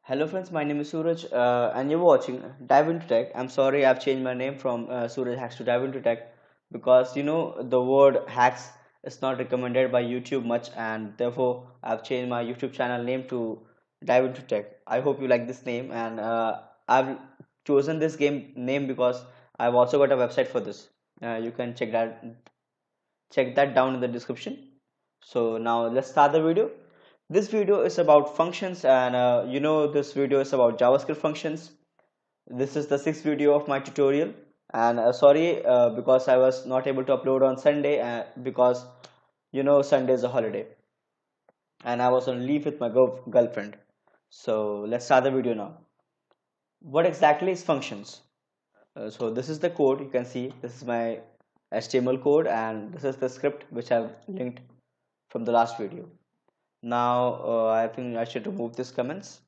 Hello friends, my name is Suraj and you're watching Dive into Tech. I'm sorry I've changed my name from Suraj Hacks to Dive into Tech because the word hacks is not recommended by YouTube much, and therefore I've changed my YouTube channel name to Dive into Tech. I hope you like this name, and I've chosen this game name because I've also got a website for this. You can check that down in the description. So now let's start the video. This video is about functions, and this video is about JavaScript functions. This is the sixth video of my tutorial, and sorry because I was not able to upload on Sunday because Sunday is a holiday and I was on leave with my girlfriend. So let's start the video now. What exactly is functions? So this is the code. You can see this is my HTML code, and this is the script which I've linked from the last video. Now I think I should remove these comments.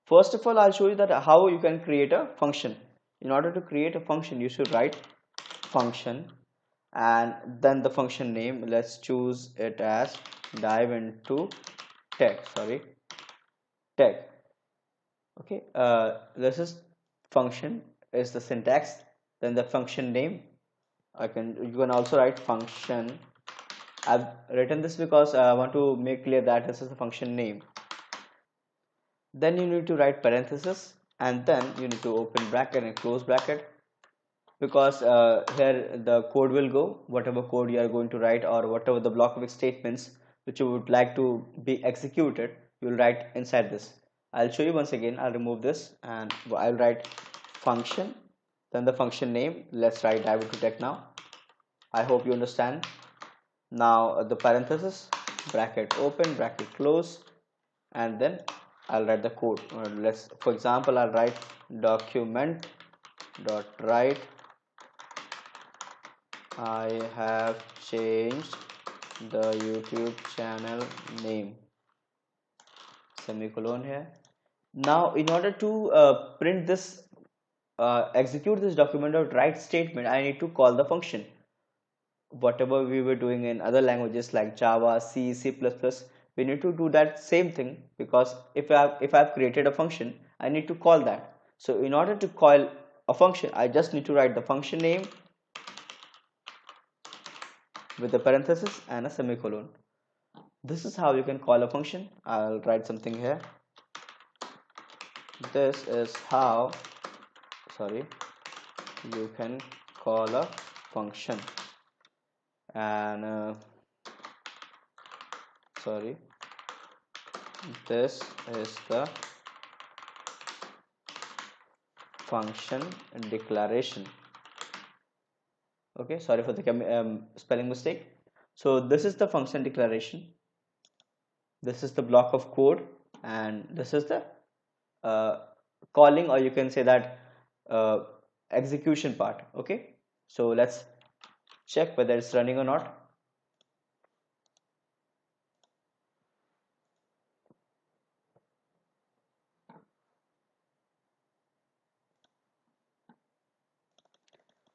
First of all, I'll show you that how you can create a function. In order to create a function, you should write function and then the function name. Let's choose it as dive into tech. Sorry, tech. Okay, this is function is the syntax. Then the function name. You can also write function. I've written this because I want to make clear that this is the function name. Then you need to write parenthesis, and then you need to open bracket and close bracket, because here the code will go, whatever code you are going to write or whatever the block of statements which you would like to be executed, you will write inside this. I'll show you once again. I'll remove this and I'll write function, then the function name. Let's write dive into tech now. I hope you understand. Now the parenthesis, bracket open, bracket close, and then I'll write the code. Let's, for example, I'll write document dot write I have changed the YouTube channel name, semicolon here. Now in order to print this execute this document dot write statement, I need to call the function. Whatever we were doing in other languages like Java, C, C++, we need to do that same thing, because if I've created a function, I need to call that. So in order to call a function, I just need to write the function name with a parenthesis and a semicolon. This is how you can call a function. I'll write something here. This is how, sorry, you can call a function. And sorry, this is the function declaration. Okay, sorry for the spelling mistake. So this is the function declaration, this is the block of code, and this is the calling, or you can say that execution part. Okay, so let's check whether it's running or not.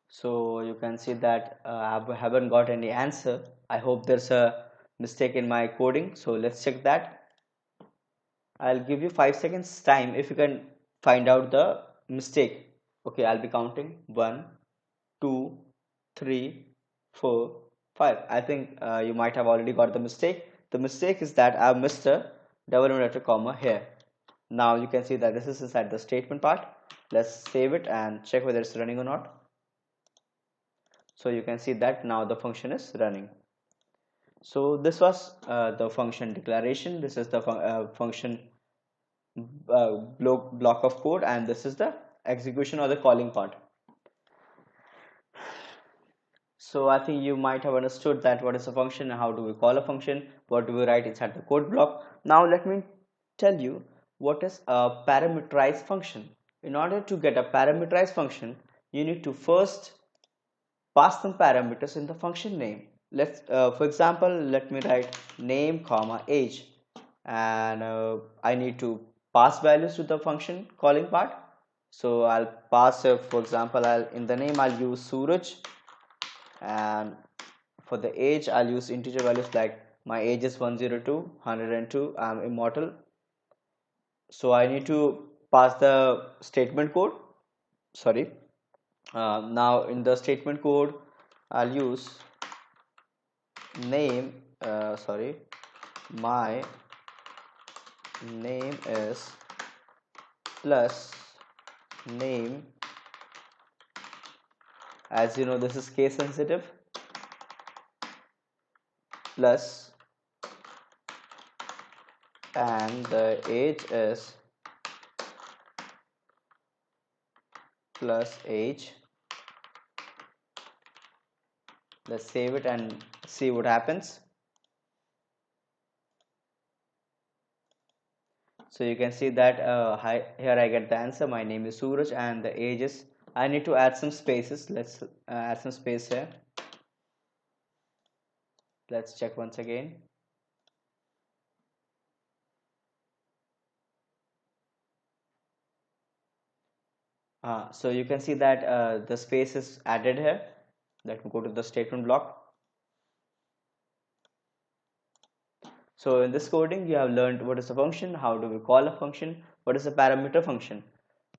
So you can see that I haven't got any answer. I hope there's a mistake in my coding, so let's check that. I'll give you 5 seconds time if you can find out the mistake. Okay, I'll be counting 1, 2, 3, 4, 5. I think you might have already got the mistake. The mistake is that I've missed a double inverted comma here. Now you can see that this is inside the statement part. Let's save it and check whether it's running or not. So you can see that now the function is running. So this was the function declaration. This is the function block of code, and this is the execution or the calling part. So I think you might have understood that what is a function and how do we call a function, what do we write inside the code block. Now let me tell you what is a parameterized function. In order to get a parameterized function, you need to first pass some parameters in the function name. Let's for example, let me write name comma age, and I need to pass values to the function calling part. So I'll pass for example, in the name I'll use Suraj, and for the age I'll use integer values like My age is 102, 102. I'm immortal. So I need to pass the statement code. Sorry. Now in the statement code, I'll use name. Sorry. My name is plus name. As you know, this is case sensitive. Plus, and the age is plus age. Let's save it and see what happens. So you can see that here I get the answer. My name is Suraj and the age is, I need to add some spaces. Let's add some space here. Let's check once again. So you can see that the space is added here. Let me go to the statement block. So in this coding, you have learned what is a function, how do we call a function, what is a parameter function,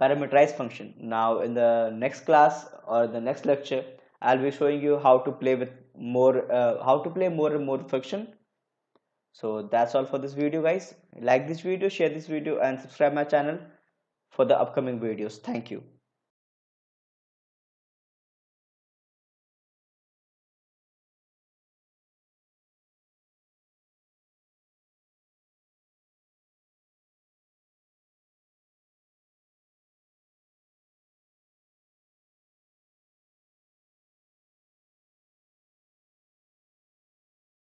parameterized function. Now in the next class or the next lecture, I'll be showing you how to play with more, how to play more and more function. So that's all for this video, guys. Like this video, share this video, and subscribe my channel for the upcoming videos. Thank you.